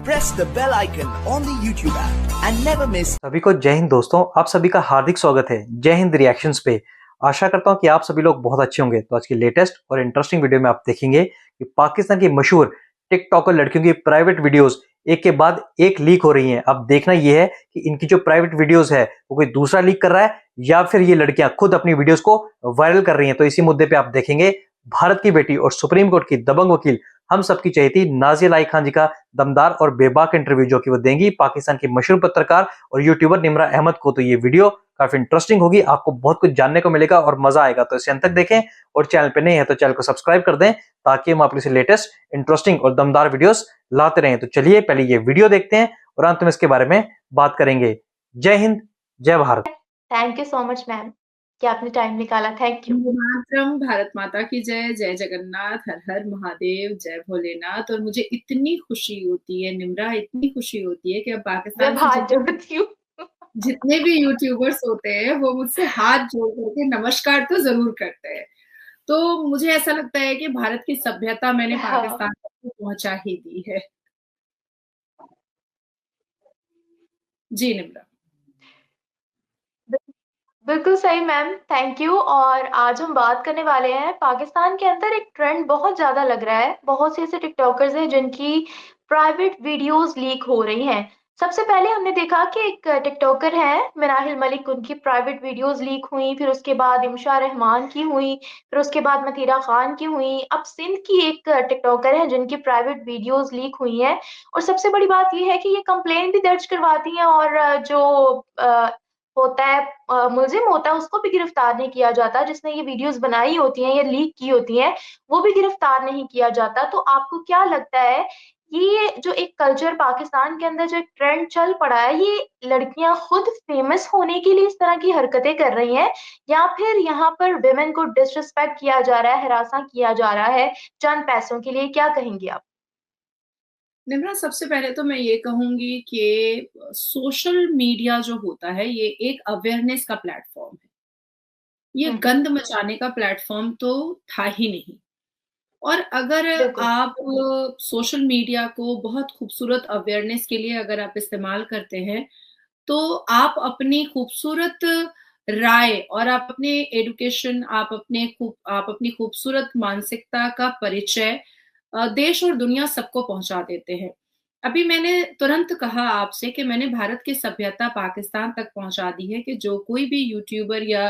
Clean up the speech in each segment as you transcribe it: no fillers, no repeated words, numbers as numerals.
press the bell icon on the YouTube app and never miss. सभी को जय हिंद दोस्तों, आप सभी का हार्दिक स्वागत है जय हिंद रिएक्शंस पे। आशा करता हूं कि आप सभी लोग बहुत अच्छे होंगे। तो आज की लेटेस्ट और इंटरेस्टिंग वीडियो में आप देखेंगे कि पाकिस्तान की मशहूर टिकटॉकर लड़कियों की प्राइवेट वीडियोस एक के बाद एक लीक हो रही हैं। अब देखना यह है कि इनकी जो प्राइवेट वीडियोस है वो कोई दूसरा लीक कर रहा है या फिर ये लड़कियां खुद अपनी वीडियोस को वायरल कर रही हैं। तो इसी मुद्दे पे आप देखेंगे भारत की बेटी और सुप्रीम कोर्ट की दबंग वकील हम सबकी चाहिए थी नाज़िया लाई खान जी का दमदार और बेबाक इंटरव्यू जो कि वो देंगी पाकिस्तान की मशहूर पत्रकार और यूट्यूबर निम्रा अहमद को। तो ये वीडियो काफी इंटरेस्टिंग होगी, आपको बहुत कुछ जानने को मिलेगा और मजा आएगा। तो इसे अंत तक देखें और चैनल पे नए हैं तो चैनल को सब्सक्राइब कर दें ताकि हम आपके लेटेस्ट इंटरेस्टिंग और दमदार वीडियोस लाते रहें। तो चलिए पहले ये वीडियो देखते हैं और अंत में इसके बारे में बात करेंगे। जय हिंद, जय Bharat. Thank you so much ma'am कि आपने टाइम निकाला। Thank you. मातरम, भारत माता की जय, जय जगन्नाथ, हर हर महादेव, जय भोलेनाथ। और मुझे इतनी खुशी होती है निम्रा, इतनी खुशी होती है कि अब पाकिस्तान से जितने भी यूट्यूबर्स होते हैं वो मुझसे हाथ जोड़ करके नमस्कार तो जरूर करते हैं। तो मुझे ऐसा लगता है कि भारत की सभ्यता मैंने पाकिस्तान तक पहुंचा ही दी है। जी निम्रा, बिल्कुल सही मैम, थैंक यू। और आज हम बात करने वाले हैं पाकिस्तान के अंदर एक ट्रेंड बहुत ज्यादा लग रहा है। बहुत से ऐसे टिकटॉकर्स हैं जिनकी प्राइवेट वीडियोस लीक हो रही हैं। सबसे पहले हमने देखा कि एक टिकटॉकर है मिनाहिल मलिक, उनकी प्राइवेट वीडियोस लीक हुई, फिर उसके बाद इमशा रहमान की हुई, फिर उसके बाद मतीरा खान की हुई। अब सिंध की एक टिकटॉकर है जिनकी प्राइवेट वीडियोस लीक हुई हैं। और सबसे बड़ी बात यह है कि ये कंप्लेन भी दर्ज करवाती हैं और जो होता है मुलजिम होता है उसको भी गिरफ्तार नहीं किया जाता, जिसने ये वीडियोस बनाई होती हैं या लीक की होती हैं वो भी गिरफ्तार नहीं किया जाता। तो आपको क्या लगता है ये जो एक कल्चर पाकिस्तान के अंदर जो एक ट्रेंड चल पड़ा है, ये लड़कियां खुद फेमस होने के लिए इस तरह की हरकतें कर रही हैं या फिर यहाँ पर विमेन को डिसरिस्पेक्ट किया जा रहा है, हरासा किया जा रहा है चंद पैसों के लिए? क्या कहेंगे आप? निम्रा, सबसे पहले तो मैं ये कहूंगी कि सोशल मीडिया जो होता है ये एक अवेयरनेस का प्लेटफॉर्म है। ये गंद मचाने का प्लेटफॉर्म तो था ही नहीं। और अगर आप सोशल मीडिया को बहुत खूबसूरत अवेयरनेस के लिए अगर आप इस्तेमाल करते हैं तो आप अपनी खूबसूरत राय और आप अपने एजुकेशन, आप अपनी खूबसूरत मानसिकता का परिचय देश और दुनिया सबको पहुंचा देते हैं। अभी मैंने तुरंत कहा आपसे कि मैंने भारत की सभ्यता पाकिस्तान तक पहुंचा दी है कि जो कोई भी यूट्यूबर या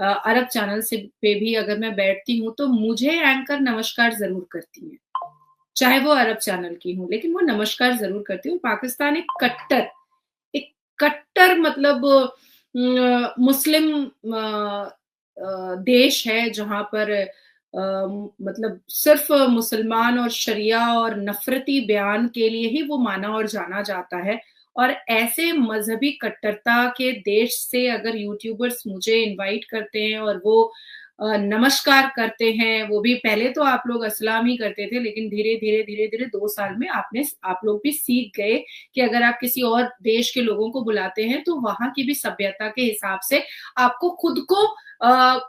अरब चैनल से पे भी अगर मैं बैठती हूँ तो मुझे एंकर नमस्कार जरूर करती है, चाहे वो अरब चैनल की हूँ, लेकिन वो नमस्कार जरूर करती हूँ। पाकिस्तान एक कट्टर मतलब मुस्लिम देश है जहां पर मतलब सिर्फ मुसलमान और शरिया और नफरती बयान के लिए ही वो माना और जाना जाता है। और ऐसे मजहबी कट्टरता के देश से अगर यूट्यूबर्स मुझे इनवाइट करते हैं और वो नमस्कार करते हैं, वो भी पहले तो आप लोग अस्सलाम ही करते थे, लेकिन धीरे धीरे 2 साल में आप लोग भी सीख गए कि अगर आप किसी और देश के लोगों को बुलाते हैं तो वहां की भी सभ्यता के हिसाब से आपको खुद को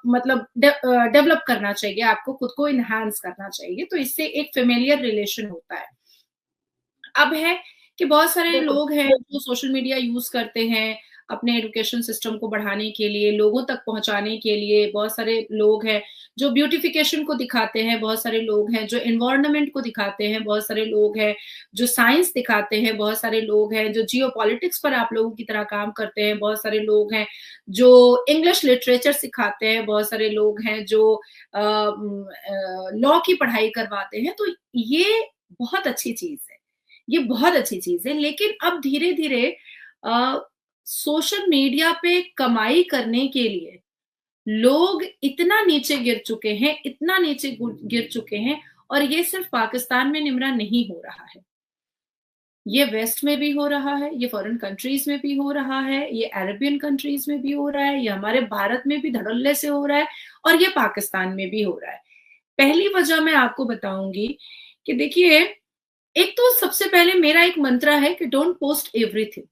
मतलब डेवलप करना चाहिए, आपको खुद को इनहांस करना चाहिए। तो इससे एक फेमिलियर रिलेशन होता है। अब है कि बहुत सारे लोग हैं जो सोशल मीडिया यूज करते हैं अपने एजुकेशन सिस्टम को बढ़ाने के लिए, लोगों तक पहुंचाने के लिए। बहुत सारे लोग हैं जो ब्यूटिफिकेशन को दिखाते हैं, बहुत सारे लोग हैं जो एनवायरनमेंट को दिखाते हैं, बहुत सारे लोग हैं जो साइंस दिखाते हैं, बहुत सारे लोग हैं जो जियो पॉलिटिक्स पर आप लोगों की तरह काम करते हैं, बहुत सारे लोग हैं जो इंग्लिश लिटरेचर सिखाते हैं, बहुत सारे लोग हैं जो लॉ की पढ़ाई करवाते हैं। तो ये बहुत अच्छी चीज है, ये बहुत अच्छी चीज है। लेकिन अब धीरे धीरे सोशल मीडिया पे कमाई करने के लिए लोग इतना नीचे गिर चुके हैं, इतना नीचे गिर चुके हैं। और ये सिर्फ पाकिस्तान में निम्रा नहीं हो रहा है, ये वेस्ट में भी हो रहा है, ये फॉरेन कंट्रीज में भी हो रहा है, ये अरेबियन कंट्रीज में भी हो रहा है, ये हमारे भारत में भी धड़ल्ले से हो रहा है और ये पाकिस्तान में भी हो रहा है। पहली वजह मैं आपको बताऊंगी कि देखिए, एक तो सबसे पहले मेरा एक मंत्र है कि डोंट पोस्ट एवरीथिंग।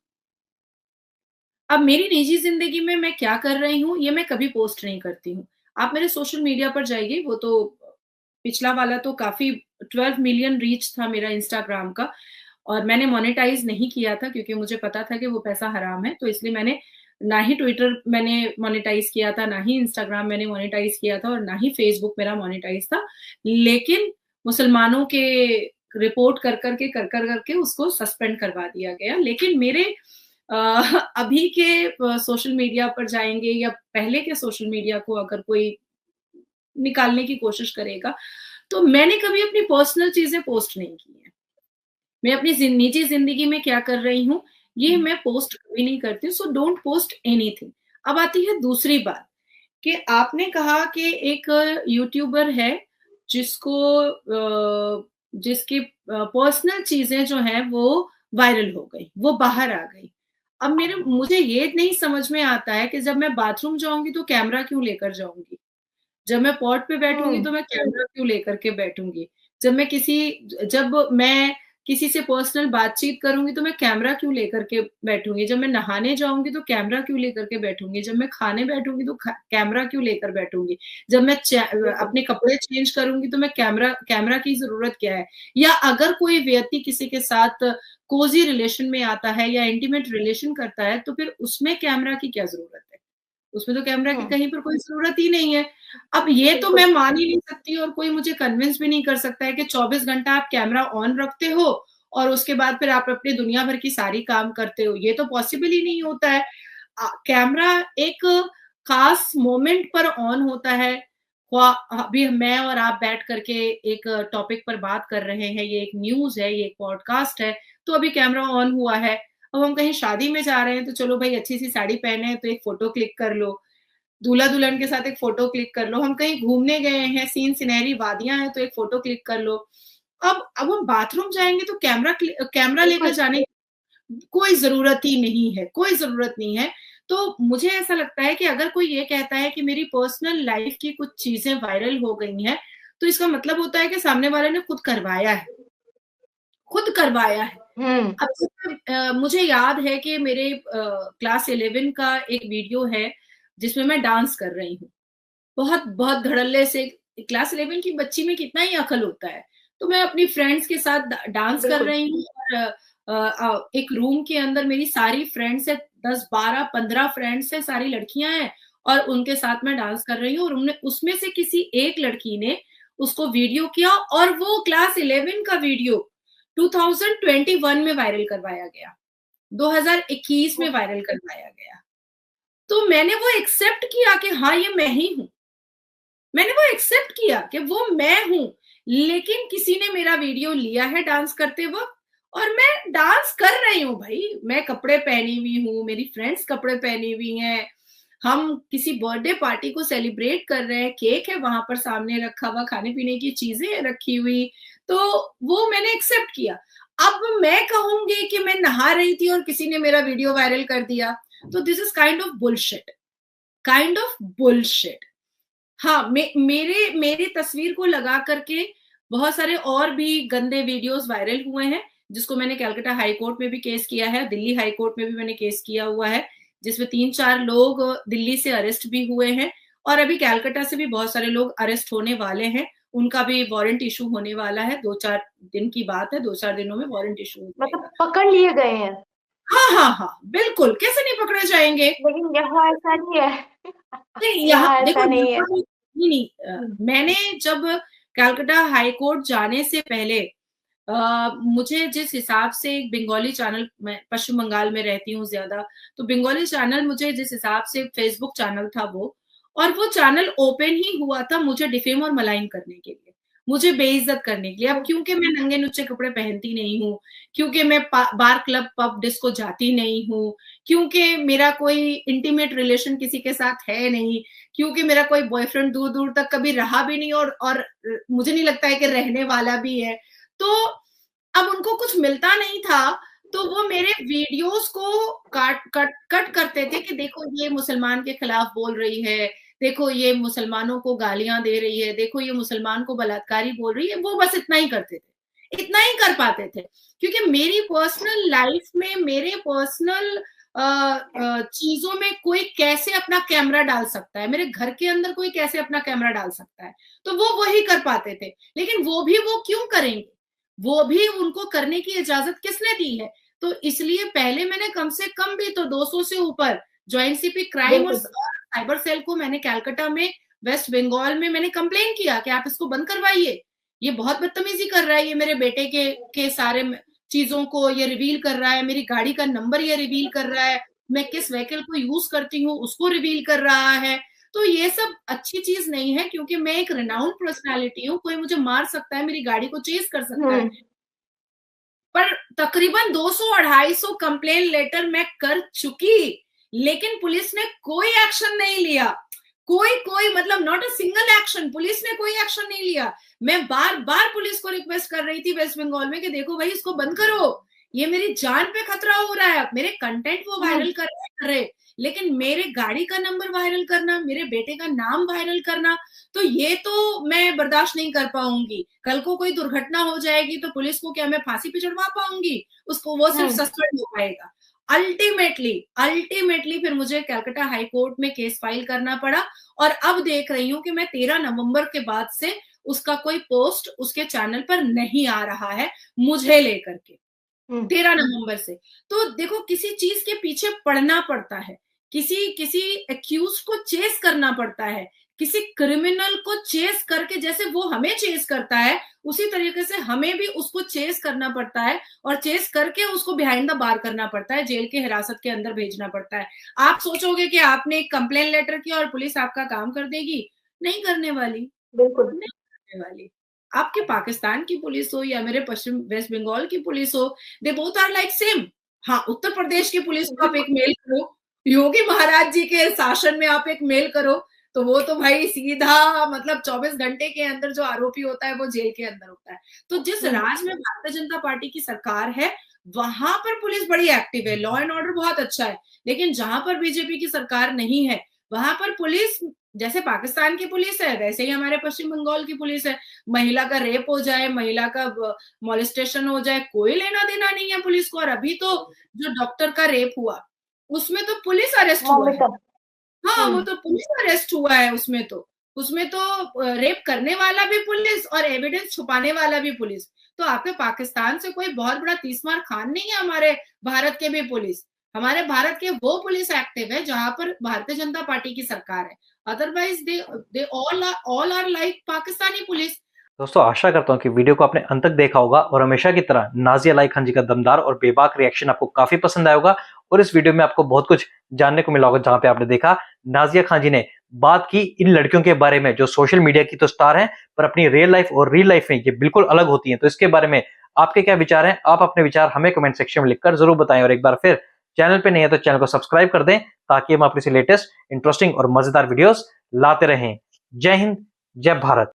अब मेरी निजी जिंदगी में मैं क्या कर रही हूँ ये मैं कभी पोस्ट नहीं करती हूँ। आप मेरे सोशल मीडिया पर जाइए, वो तो पिछला वाला तो काफी 12 मिलियन रीच था मेरा इंस्टाग्राम का, और मैंने मोनेटाइज नहीं किया था क्योंकि मुझे पता था कि वो पैसा हराम है, तो इसलिए मैंने ना ही ट्विटर मैंने मोनेटाइज किया था, ना ही इंस्टाग्राम मैंने मोनेटाइज किया था और ना ही फेसबुक मेरा मोनेटाइज था। लेकिन मुसलमानों के रिपोर्ट कर करके उसको सस्पेंड करवा दिया गया। लेकिन मेरे अभी के सोशल मीडिया पर जाएंगे या पहले के सोशल मीडिया को अगर कोई निकालने की कोशिश करेगा, तो मैंने कभी अपनी पर्सनल चीजें पोस्ट नहीं की है। मैं अपनी निजी जिंदगी में क्या कर रही हूँ ये मैं पोस्ट कभी नहीं करती हूँ, सो डोंट पोस्ट एनीथिंग। अब आती है दूसरी बात कि आपने कहा कि एक यूट्यूबर है जिसकी पर्सनल चीजें जो हैं वो वायरल हो गई, वो बाहर आ गई। अब मुझे ये नहीं समझ में आता है कि जब मैं बाथरूम जाऊंगी तो कैमरा क्यों लेकर जाऊंगी, जब मैं पॉट पे बैठूंगी तो मैं कैमरा क्यों लेकर के बैठूंगी, जब मैं किसी से पर्सनल बातचीत करूंगी तो मैं कैमरा क्यों लेकर के बैठूंगी, जब मैं नहाने जाऊंगी तो कैमरा क्यों लेकर के बैठूंगी, जब मैं खाने बैठूंगी तो कैमरा क्यों लेकर बैठूंगी, जब मैं अपने कपड़े चेंज करूंगी तो मैं कैमरा की जरूरत क्या है। या अगर कोई व्यक्ति किसी के साथ कोजी रिलेशन में आता है या इंटीमेट रिलेशन करता है तो फिर उसमें कैमरा की क्या जरूरत है, उसमें तो कैमरा की कहीं पर कोई जरूरत ही नहीं है। अब ये तो मैं मान ही नहीं सकती और कोई मुझे कन्विंस भी नहीं कर सकता है कि 24 घंटा आप कैमरा ऑन रखते हो और उसके बाद फिर आप अपनी दुनिया भर की सारी काम करते हो, ये तो पॉसिबल ही नहीं होता है। कैमरा एक खास मोमेंट पर ऑन होता है। अभी मैं और आप बैठ करके एक टॉपिक पर बात कर रहे हैं, ये एक न्यूज है, ये एक पॉडकास्ट है, तो अभी कैमरा ऑन हुआ है। अब हम कहीं शादी में जा रहे हैं तो चलो भाई अच्छी सी साड़ी पहने तो एक फोटो क्लिक कर लो, दूल्हा दुल्हन के साथ एक फोटो क्लिक कर लो, हम कहीं घूमने गए हैं, सीन सिनेरी वादियां हैं तो एक फोटो क्लिक कर लो। अब हम बाथरूम जाएंगे तो कैमरा लेकर जाने की कोई जरूरत ही नहीं है, कोई जरूरत नहीं है। तो मुझे ऐसा लगता है कि अगर कोई ये कहता है कि मेरी पर्सनल लाइफ की कुछ चीजें वायरल हो गई हैं, तो इसका मतलब होता है कि सामने वाले ने खुद करवाया है। अब मुझे याद है कि मेरे क्लास 11 का एक वीडियो है जिसमें मैं डांस कर रही हूँ, बहुत बहुत धड़ल्ले से। क्लास 11 की बच्ची में कितना ही अकल होता है, तो मैं अपनी फ्रेंड्स के साथ डांस कर रही हूँ और एक रूम के अंदर मेरी सारी फ्रेंड्स है, 10 12 15 फ्रेंड्स है, सारी लड़कियां हैं और उनके साथ मैं डांस कर रही हूँ और उसमें से किसी एक लड़की ने उसको वीडियो किया और वो क्लास 11 का वीडियो 2021 में वायरल करवाया गया, 2021 में वायरल करवाया गया। तो मैंने वो एक्सेप्ट किया कि हाँ ये मैं ही हूं, मैंने वो एक्सेप्ट किया कि वो मैं हूं, लेकिन किसी ने मेरा वीडियो लिया है डांस करते वक्त और मैं डांस कर रही हूँ। भाई मैं कपड़े पहनी हुई हूँ, मेरी फ्रेंड्स कपड़े पहनी हुई हैं, हम किसी बर्थडे पार्टी को सेलिब्रेट कर रहे हैं, केक है वहां पर सामने रखा हुआ, खाने पीने की चीजें रखी हुई, तो वो मैंने एक्सेप्ट किया। अब मैं कहूंगी कि मैं नहा रही थी और किसी ने मेरा वीडियो वायरल कर दिया, तो this is kind of bullshit. हाँ, मेरी तस्वीर को लगा करके बहुत सारे और भी गंदे वीडियोस वायरल हुए हैं, जिसको मैंने कलकत्ता हाई कोर्ट में भी केस किया है, दिल्ली हाई कोर्ट में भी मैंने केस किया हुआ है, जिसमें 3-4 लोग दिल्ली से अरेस्ट भी हुए हैं और अभी कलकत्ता से भी बहुत सारे लोग अरेस्ट होने वाले हैं, उनका भी वारंट इशू होने वाला है, 2-4 दिन की बात है, 2-4 दिनों में वारंट इशू, मतलब पकड़ लिए गए हैं। हाँ, बिल्कुल, कैसे नहीं पकड़े जाएंगे। लेकिन यहाँ ऐसा नहीं है। नहीं, यहाँ देखो, ऐसा नहीं है। नहीं, मैंने जब कलकत्ता हाई कोर्ट जाने से पहले मुझे जिस हिसाब से एक बंगाली चैनल, मैं पश्चिम बंगाल में रहती हूँ ज्यादा, तो बंगाली चैनल मुझे जिस हिसाब से फेसबुक चैनल था वो चैनल ओपन ही हुआ था मुझे डिफेम और मलाइन करने के लिए, मुझे बेइज्जत करने के लिए। अब क्योंकि मैं नंगे नुच्चे कपड़े पहनती नहीं हूँ, क्योंकि मैं बार क्लब पब डिस्को जाती नहीं हूँ, क्योंकि मेरा कोई इंटीमेट रिलेशन किसी के साथ है नहीं, क्योंकि मेरा कोई बॉयफ्रेंड दूर दूर तक कभी रहा भी नहीं और मुझे नहीं लगता है कि रहने वाला भी है, तो अब उनको कुछ मिलता नहीं था, तो वो मेरे वीडियोस को कट करते थे कि देखो ये मुसलमान के खिलाफ बोल रही है, देखो ये मुसलमानों को गालियां दे रही है, देखो ये मुसलमान को बलात्कारी बोल रही है। वो बस इतना ही करते थे, इतना ही कर पाते थे, क्योंकि मेरी पर्सनल लाइफ में, मेरे पर्सनल चीजों में कोई कैसे अपना कैमरा डाल सकता है, मेरे घर के अंदर कोई कैसे अपना कैमरा डाल सकता है, तो वो वही कर पाते थे। लेकिन वो क्यों करेंगे, वो भी उनको करने की इजाजत किसने दी है? तो इसलिए पहले मैंने कम से कम भी तो 200 से ऊपर ज्वाइंट सीपी क्राइम और साइबर सेल को मैंने कैलकाटा में, वेस्ट बंगाल में मैंने कंप्लेन किया कि आप इसको बंद करवाइए, ये बहुत बदतमीजी कर रहा है, ये मेरे बेटे के सारे चीजों को ये रिवील कर रहा है, मेरी गाड़ी का नंबर ये रिवील कर रहा है, मैं किस व्हीकल को यूज करती हूँ उसको रिवील कर रहा है। तो ये सब अच्छी चीज नहीं है, क्योंकि मैं एक रिनाउंड पर्सनालिटी हूँ, कोई मुझे मार सकता है, मेरी गाड़ी को चेज कर सकता है। पर तकरीबन 200-250 कंप्लेन लेटर मैं कर चुकी, लेकिन पुलिस ने कोई एक्शन नहीं लिया, कोई मतलब not a single action, police ने कोई एक्शन नहीं लिया। मैं बार बार पुलिस को रिक्वेस्ट कर रही थी वेस्ट बंगाल में कि देखो भाई इसको बंद करो, ये मेरी जान पे खतरा हो रहा है, मेरे कंटेंट वो वायरल कर रहे, लेकिन मेरे गाड़ी का नंबर वायरल करना, मेरे बेटे का नाम वायरल करना, तो ये तो मैं बर्दाश्त नहीं कर पाऊंगी। कल को कोई दुर्घटना हो जाएगी तो पुलिस को क्या मैं फांसी पे चढ़वा पाऊंगी? उसको वो सिर्फ सस्पेंड हो पाएगा। अल्टीमेटली फिर मुझे कलकत्ता हाई कोर्ट में केस फाइल करना पड़ा, और अब देख रही हूँ कि मैं 13 नवंबर के बाद से उसका कोई पोस्ट उसके चैनल पर नहीं आ रहा है मुझे लेकर के, 13 नवंबर से। तो देखो, किसी चीज के पीछे पड़ना पड़ता है, किसी एक्यूज को चेस करना पड़ता है, किसी क्रिमिनल को चेस करके, जैसे वो हमें चेस करता है उसी तरीके से हमें भी उसको चेस करना पड़ता है, और चेस करके उसको बिहाइंड द बार करना पड़ता है, जेल के हिरासत के अंदर भेजना पड़ता है। आप सोचोगे कि आपने एक कंप्लेन लेटर किया और पुलिस आपका काम कर देगी? नहीं करने वाली, बिल्कुल नहीं करने वाली। आपके पाकिस्तान की पुलिस हो या मेरे पश्चिम वेस्ट बंगाल की पुलिस हो, they both are like same. हाँ, उत्तर प्रदेश की पुलिस को आप एक मेल करो, योगी महाराज जी के शासन में आप एक मेल करो, तो वो तो भाई सीधा मतलब 24 घंटे के अंदर जो आरोपी होता है वो जेल के अंदर होता है। तो जिस राज्य में भारतीय जनता पार्टी की सरकार है वहां पर पुलिस बड़ी एक्टिव है, लॉ एंड ऑर्डर बहुत अच्छा है, लेकिन जहां पर बीजेपी की सरकार नहीं है वहां पर पुलिस, जैसे पाकिस्तान की पुलिस है वैसे ही हमारे पश्चिम बंगाल की पुलिस है। महिला का रेप हो जाए, महिला का मॉलेस्टेशन हो जाए, कोई लेना देना नहीं है पुलिस को। और अभी तो जो डॉक्टर का रेप हुआ उसमें तो पुलिस अरेस्ट हुआ है। हाँ, वो तो पुलिस अरेस्ट हुआ है, उसमें तो रेप करने वाला भी पुलिस और एविडेंस छुपाने वाला भी पुलिस। तो आपके पाकिस्तान से कोई बहुत बड़ा तीसमार खान नहीं है हमारे भारत के भी पुलिस। हमारे भारत के वो पुलिस एक्टिव है जहां पर भारतीय जनता पार्टी की सरकार है, otherwise they all are like Pakistani police. दोस्तों, आशा करता हूँ कि वीडियो को आपने अंत तक देखा होगा और हमेशा की तरह नाजिया अलाई खान जी का दमदार और बेबाक रिएक्शन आपको काफी पसंद आया होगा। और इस वीडियो में आपको बहुत कुछ जानने को मिला होगा, जहां पे आपने देखा नाजिया खान जी ने बात की इन लड़कियों के बारे में जो सोशल मीडिया की तो स्टार हैं पर अपनी रियल लाइफ और रियल लाइफ में ये बिल्कुल अलग होती हैं। तो इसके बारे में आपके क्या विचार हैं? आप अपने विचार हमें कमेंट सेक्शन में लिखकर जरूर बताएं। और एक बार फिर चैनल पे नहीं है तो चैनल को सब्सक्राइब कर दें, ताकि हम अपनी लेटेस्ट इंटरेस्टिंग और मजेदार वीडियोस लाते रहें। जय हिंद, जय भारत।